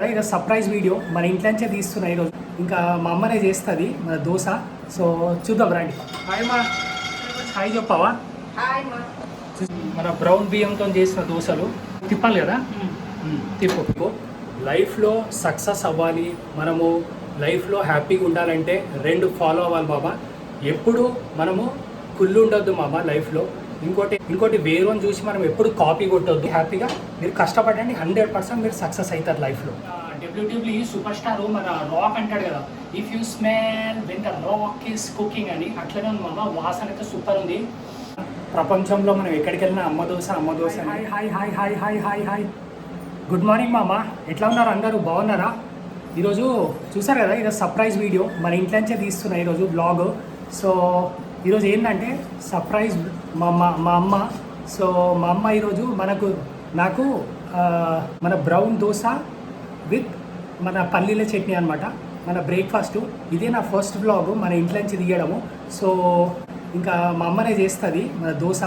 ఈరోజు surprise video మన ఇంట్లోంచే తీస్తున్నా ఈరోజు. ఇంకా మా అమ్మనే చేస్తుంది మన దోశ. సో చూద్దాం రండి. హాయ్ మా, హాయ్ చెప్పావా? మన బ్రౌన్ బియ్యంతో చేసిన దోశలు తిప్పాలి కదా, తిప్పు. లైఫ్లో సక్సెస్ అవ్వాలి, మనము లైఫ్లో హ్యాపీగా ఉండాలంటే రెండు ఫాలో అవ్వాలి బాబా. ఎప్పుడు మనము కుళ్ళు ఉండొద్దు మామ లైఫ్లో. ఇంకోటి వేరేని చూసి మనం ఎప్పుడు కాపీ కొట్టొద్దు. హ్యాపీగా మీరు కష్టపడండి, 100% మీరు సక్సెస్ అవుతారు లైఫ్లో. డబ్ల్యూడబ్ల్యూఈ సూపర్ స్టార్ మన రాక్ అంటాడు కదా, if you smell when the rock is cooking అని. అట్లనే ఉంది మామ, వాసన అయితే సూపర్ ఉంది. ప్రపంచంలో మనం ఎక్కడికి వెళ్ళినా అమ్మ dosa hi hi hi hi hi hi hi good morning మామ, ఎట్లా ఉన్నారు అందరూ? బాగున్నారా? ఈరోజు చూసారు కదా, ఈరోజు సర్ప్రైజ్ వీడియో మన ఇంట్లోంచే తీస్తున్నా ఈరోజు బ్లాగ్. సో ఈరోజు ఏంటంటే సర్ప్రైజ్ మా అమ్మ. సో మా అమ్మ ఈరోజు నాకు మన బ్రౌన్ దోశ విత్ మన పల్లీల చట్నీ అనమాట, మన బ్రేక్ఫాస్ట్. ఇదే నా ఫస్ట్ బ్లాగ్ మన ఇంట్లోంచి తీయడము. సో ఇంకా మా అమ్మనే చేస్తుంది మన దోశ.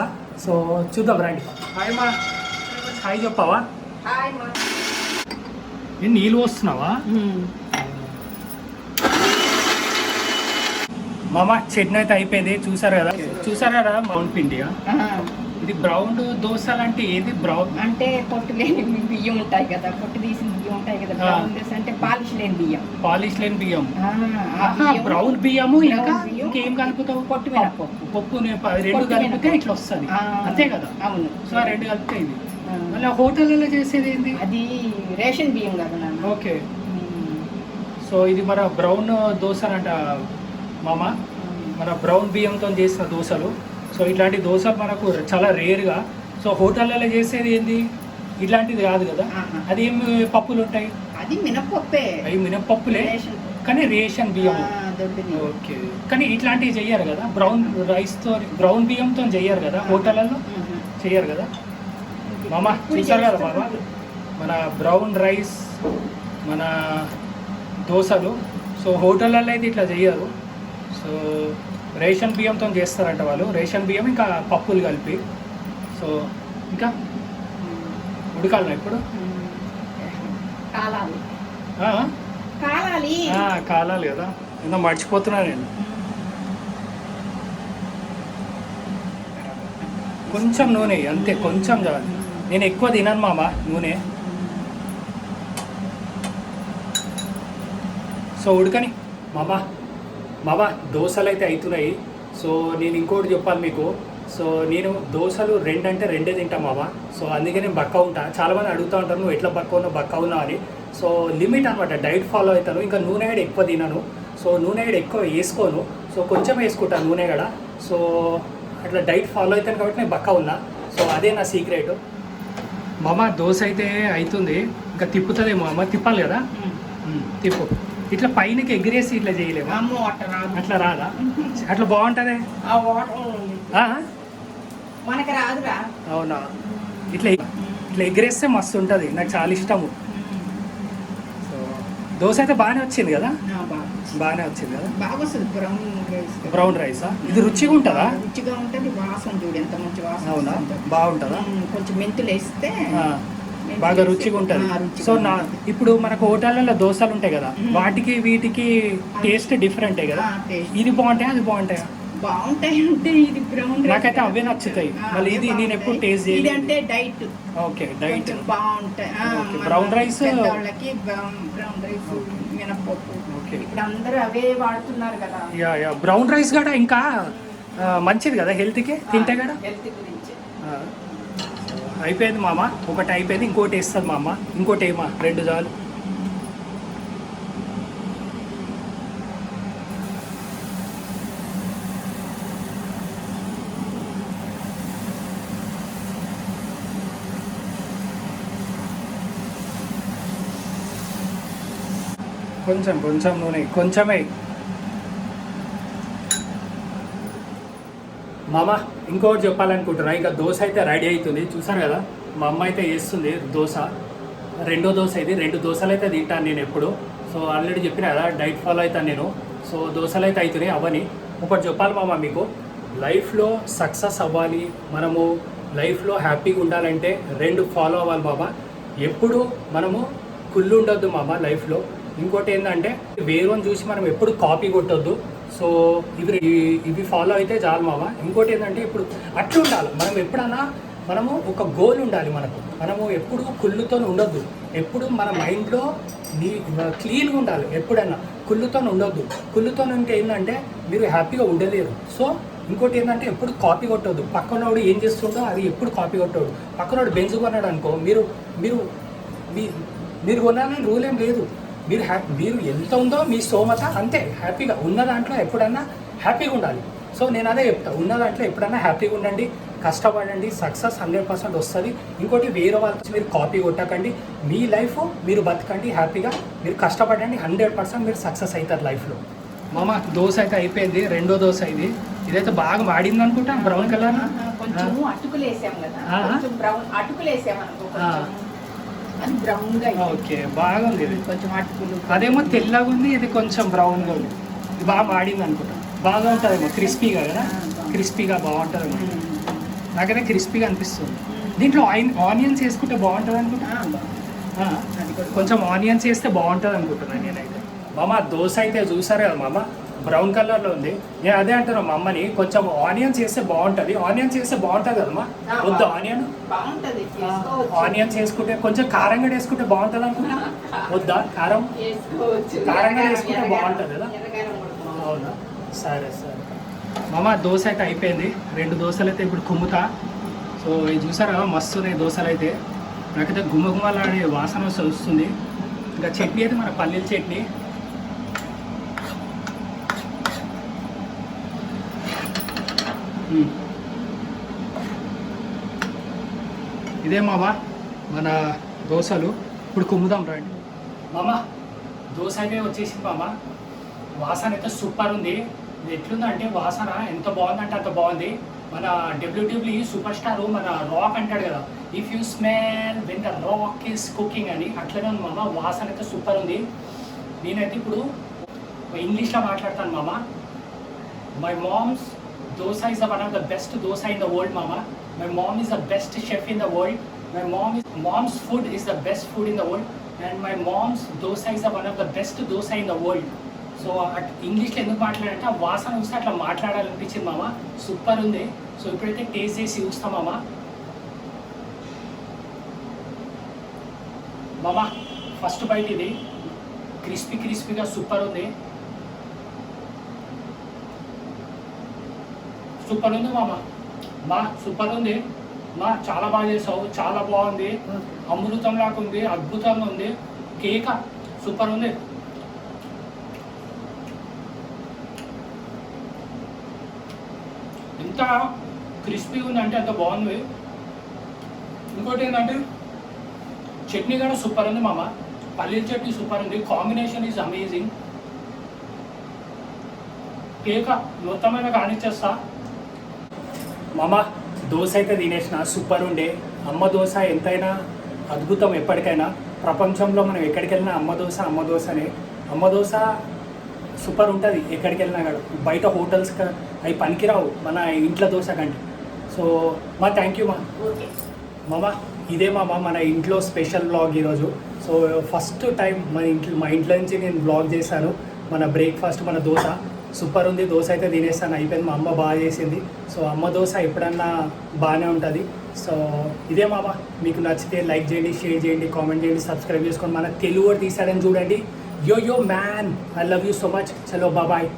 సో చూద్దాం రండి. హాయ్ మా, హాయ్ చెప్పావా? నేను నీళ్ళు వస్తున్నావా మామ? చట్నీ అయితే అయిపోయింది, చూసారు కదా బ్రౌన్ పిండిగా. ఇది బ్రౌన్ దోశలు అంటే ఏది? బ్రౌన్ అంటే పొట్టు లేని బియ్యం ఉంటాయి కదా, పొట్టు తీసిన బియ్యం ఉంటాయి కదా. బ్రౌన్ దోశ అంటే పాలిష్ లేని బియ్యం. బ్రౌన్ బియ్యము ఇంకా ఇంకేం కలుపుతావు? పొట్టు మినపప్పు, పప్పు రెండు కలిపితే ఇట్లా వస్తుంది అంతే కదా? అవును. సో రెండు కలిపితే ఇది. మళ్ళీ హోటల్లో చేసేది ఏంది? అది రేషన్ బియ్యం కదా నాన్న. ఓకే. సో ఇది మన బ్రౌన్ దోశలంట మామ, మన బ్రౌన్ బియ్యంతో చేసిన దోశలు. సో ఇట్లాంటి దోశలు మనకు చాలా రేర్గా. సో హోటళ్ళలో చేసేది ఏంది? ఇట్లాంటిది కాదు కదా, అది ఏం పప్పులు ఉంటాయి? అది మినపప్పే. అవి మినపప్పులే కానీ రేషన్ బియ్యం. ఓకే. కానీ ఇట్లాంటివి చెయ్యరు కదా, బ్రౌన్ బియ్యంతో చెయ్యరు కదా హోటళ్ళలో, చెయ్యరు కదా మామ. చూసారు కదా మామ, మన బ్రౌన్ రైస్, మన దోశలు. సో హోటళ్ళల్లో అయితే ఇట్లా చెయ్యరు. సో రేషన్ బియ్యంతో చేస్తారంట వాళ్ళు, రేషన్ బియ్యం ఇంకా పప్పులు కలిపి. సో ఇంకా ఉడకాలనా ఇప్పుడు? కాలాలి కదా, ఏదో మర్చిపోతున్నా నేను. కొంచెం నూనె అంతే, కొంచెం చాలు. నేను ఎక్కువ తినను మామ నూనె. సో ఉడకని మామ దోశలు అయితే అవుతున్నాయి. సో నేను ఇంకోటి చెప్పాలి మీకు. సో నేను దోశలు రెండే తింటా మామ. సో అందుకే నేను బక్క ఉంటా. చాలామంది అడుగుతూ ఉంటారు, నువ్వు ఎట్లా బక్క ఉన్నావు అని. సో లిమిట్ అనమాట, డైట్ ఫాలో అవుతాను. ఇంకా నూనె గడ ఎక్కువ తినను. సో నూనె గడ ఎక్కువ వేసుకోను, సో కొంచెం వేసుకుంటాను నూనె గడ. సో అట్లా డైట్ ఫాలో అవుతాను కాబట్టి నేను బక్క ఉన్నా. సో అదే నా సీక్రెట్ మామ. దోశ అయితే అవుతుంది, ఇంకా తిప్పుతుందేమో అమ్మ. తిప్పాలి కదా, తిప్పు. ఇట్లా పైనకి ఎగిరేసి ఇట్లా చేయలేము, అట్లా రాదా? అట్లా బాగుంటుంది. మనకి రాదురా. అవునా? ఇట్లా ఎగిరేస్తే మస్తు ఉంటుంది, నాకు చాలా ఇష్టము. సో దోశ అయితే బాగానే వచ్చింది కదా, బాగానే వచ్చింది కదా. బాగా వస్తుంది బ్రౌన్ రైసా? ఇది రుచిగా ఉంటుందా? రుచిగా ఉంటుంది. వాసన చూడు ఎంత మంచి వాసన. అవునా? బాగుంటుందా? కొంచెం మెంతులు వేస్తే బాగా రుచిగా ఉంటుంది. సో ఇప్పుడు మనకు హోటళ్ళలో దోశలు ఉంటాయి కదా, వాటికి వీటికి టేస్ట్ డిఫరెంటే కదా. ఇది బాగుంటాయా, అది బాగుంటాయా? బాగుంటాయి అంటే ఇది బ్రౌన్. నాకైతే అవే నచ్చుతాయి. మళ్ళీ ఇది నేను ఎప్పుడు టేస్ట్ చేయలేదు. అంటే డైట్. ఓకే, డైట్ బాగుంటాయి. బ్రౌన్ రైస్, వాళ్ళకి బ్రౌన్ రైస్ మినపప్పు. ఓకే, ఇప్పుడు అందరూ అవే వాడుతున్నారు కదా. యా బ్రౌన్ రైస్ కూడా ఇంకా మంచిది కదా హెల్త్కి, తింటే కూడా. హెల్త్ గురించి అయిపోయింది మామ, ఒకటి అయిపోయింది, ఇంకోటి వేస్తుంది మా అమ్మ. ఇంకోటి ఏమా? రెండు చాలు. కొంచెం నూనె, కొంచెమే మామ. ఇంకోటి చెప్పాలనుకుంటున్నా. ఇంకా దోశ అయితే రెడీ అవుతుంది, చూసాను కదా. మా అమ్మ అయితే వేస్తుంది దోశ, రెండో దోశ ఇది. రెండు దోశలు అయితే తింటాను నేను ఎప్పుడు. సో ఆల్రెడీ చెప్పిన కదా, డైట్ ఫాలో అవుతాను నేను. సో దోశలు అయితే అవుతున్నాయి అవని. ఒకటి చెప్పాలి మామ మీకు, లైఫ్లో సక్సెస్ అవ్వాలి, మనము లైఫ్లో హ్యాపీగా ఉండాలంటే రెండు ఫాలో అవ్వాలి బాబా. ఎప్పుడు మనము కుళ్ళు ఉండొద్దు మామ లైఫ్లో. ఇంకోటి ఏంటంటే వేరేని చూసి మనం ఎప్పుడు కాపీ కొట్టొద్దు. సో ఇవి ఫాలో అయితే చాలు మామ. ఇంకోటి ఏంటంటే ఇప్పుడు అట్లా ఉండాలి మనం. ఎప్పుడన్నా మనము ఒక గోల్ ఉండాలి మనకు. మనము ఎప్పుడు కుళ్ళుతో ఉండొద్దు. ఎప్పుడు మన మైండ్లో క్లీన్గా ఉండాలి. ఎప్పుడైనా కుళ్ళుతో ఉండొద్దు. కుళ్ళుతో ఉంటే ఏంటంటే మీరు హ్యాపీగా ఉండలేరు. సో ఇంకోటి ఏంటంటే ఎప్పుడు కాపీ కొట్టొద్దు. పక్కనోడు ఏం చేస్తుండో అది ఎప్పుడు కాపీ కొట్టొద్దు. పక్కనోడు బెంచ్ కొన్నాడు అనుకో, మీరు మీరు మీరు కొనాలని రూల్ ఏం లేదు. మీరు ఎంత ఉందో మీ స్తోమత అంతే. హ్యాపీగా ఉన్న దాంట్లో ఎప్పుడన్నా హ్యాపీగా ఉండాలి. సో నేను అదే చెప్తా, ఉన్న దాంట్లో ఎప్పుడన్నా హ్యాపీగా ఉండండి, కష్టపడండి, సక్సెస్ 100% వస్తుంది. ఇంకోటి వేరే వాళ్ళకి మీరు కాపీ కొట్టకండి. మీ లైఫ్ మీరు బతకండి హ్యాపీగా. మీరు కష్టపడండి, 100% మీరు సక్సెస్ అవుతారు లైఫ్లో. మామ దోశ అయితే అయిపోయింది. రెండో దోశ ఇది. ఇదైతే బాగా వాడింది అనుకుంటా, బ్రౌన్ కలర్. కొంచెం అటుకులు వేసాం కదా, కొంచెం బ్రౌన్ అటుకులు వేసాం అనుకో, అది బ్రౌన్ గా. ఓకే, బాగుంది ఇది. కొంచెం అటుకులు, అదేమో తెల్లగా ఉంది, ఇది కొంచెం బ్రౌన్గా ఉంది. ఇది బాగా వాడింది అనుకుంటా. బాగా ఉంటుందేమో, క్రిస్పీగా కదా, క్రిస్పీగా బాగుంటుందేమో. నాకైతే క్రిస్పీగా అనిపిస్తుంది. దీంట్లో ఆనియన్స్ వేసుకుంటే బాగుంటుంది అనుకుంటా. కొంచెం ఆనియన్స్ వేస్తే బాగుంటుంది అనుకుంటున్నాను నేనైతే. మామ దోశ అయితే చూసారు కదా మామ, బ్రౌన్ కలర్లో ఉంది. నేను అదే అంటున్నా మా అమ్మని, కొంచెం ఆనియన్స్ వేస్తే బాగుంటుంది. ఆనియన్స్ వేస్తే బాగుంటుంది కదమ్మా? వద్దు ఆనియన్, ఆనియన్స్ వేసుకుంటే కొంచెం కారంగా వేసుకుంటే బాగుంటుంది అనుకుంటా. వద్దా కారం? కారంగా వేసుకుంటే బాగుంటుంది కదా. అవునా, సరే సరే మామ. దోశ అయితే అయిపోయింది. 2 దోశలు అయితే ఇప్పుడు కుమ్ముతా. సో ఇది చూసారా మస్తు ఉన్నాయి దోశలు అయితే. నాకైతే గుమ్మగుమ్మలాడే వాసన వస్తుంది. ఇంకా చట్నీ అయితే మన పల్లీల చట్నీ. ఇదే మామ మన దోశలు. ఇప్పుడు కుమ్ముదాం రండి మామ. దోశ అయితే వచ్చేసింది మామ. వాసన అయితే సూపర్ ఉంది. ఇది ఎట్లుందంటే వాసన ఎంత బాగుందంటే అంత బాగుంది. మన WWE సూపర్ స్టార్ మన రాక్ అంటాడు కదా, if you smell when the rock is cooking అని, అట్లనే ఉంది మామ. వాసన అయితే సూపర్ ఉంది. నేనైతే ఇప్పుడు ఇంగ్లీష్లో మాట్లాడతాను మామ. My mom's dosa is one of the best dosa in the world, mama. My mom is the best chef in the world. My mom's food is the best food in the world, and my mom's dosa is one of the best dosa in the world. So ఇంగ్లీష్లో ఎందుకు మాట్లాడాలంటే ఆ వాసన చూస్తే అట్లా మాట్లాడాలనిపించింది మామ. Super ఉంది. So ఇప్పుడైతే టేస్ట్ చేసి చూస్తాం మామ. మామ ఫస్ట్ బైట్ ఇది. క్రిస్పీగా సూపర్ ఉంది. సూపర్ ఉంది మా సూపర్ ఉంది మా. చాలా బాగా చేసావు, చాలా బాగుంది. అమృతం లాగా ఉంది, అద్భుతంగా ఉంది. కేక సూపర్ ఉంది. ఎంత క్రిస్పీగా ఉంది అంటే అంత బాగుంది. ఇంకోటి ఏంటంటే చట్నీ కూడా సూపర్ ఉంది మామ. పల్లీల చట్నీ సూపర్ ఉంది. Combination is amazing. కేక మొత్తమైన కానిచ్చేస్తా మామ. దోశ అయితే తినేసిన, సూపర్ ఉండే. అమ్మ దోశ ఎంతైనా అద్భుతం ఎప్పటికైనా. ప్రపంచంలో మనం ఎక్కడికి వెళ్ళినా అమ్మ దోశనే. అమ్మ దోశ సూపర్ ఉంటుంది ఎక్కడికి వెళ్ళినా కూడా. బయట హోటల్స్ అవి పనికిరావు మన ఇంట్లో దోశ కంటే. సో మా థ్యాంక్ యూ మామ. ఇదే మామ మన ఇంట్లో స్పెషల్ బ్లాగ్ ఈరోజు. సో ఫస్ట్ టైం మా ఇంట్లో నుంచి నేను బ్లాగ్ చేశాను. మన బ్రేక్ఫాస్ట్ మన దోశ సూపర్ ఉంది. దోశ అయితే తినేస్తాను, అయిపోయింది. మా అమ్మ బాగా చేసింది. సో అమ్మ దోశ ఎప్పుడన్నా బాగానే ఉంటుంది. సో ఇదే మామ. మీకు నచ్చితే లైక్ చేయండి, షేర్ చేయండి, కామెంట్ చేయండి, సబ్స్క్రైబ్ చేసుకోండి. మన తెలుగు తీసాడని చూడండి. Yo man, I love you so much. చలో బాయ్.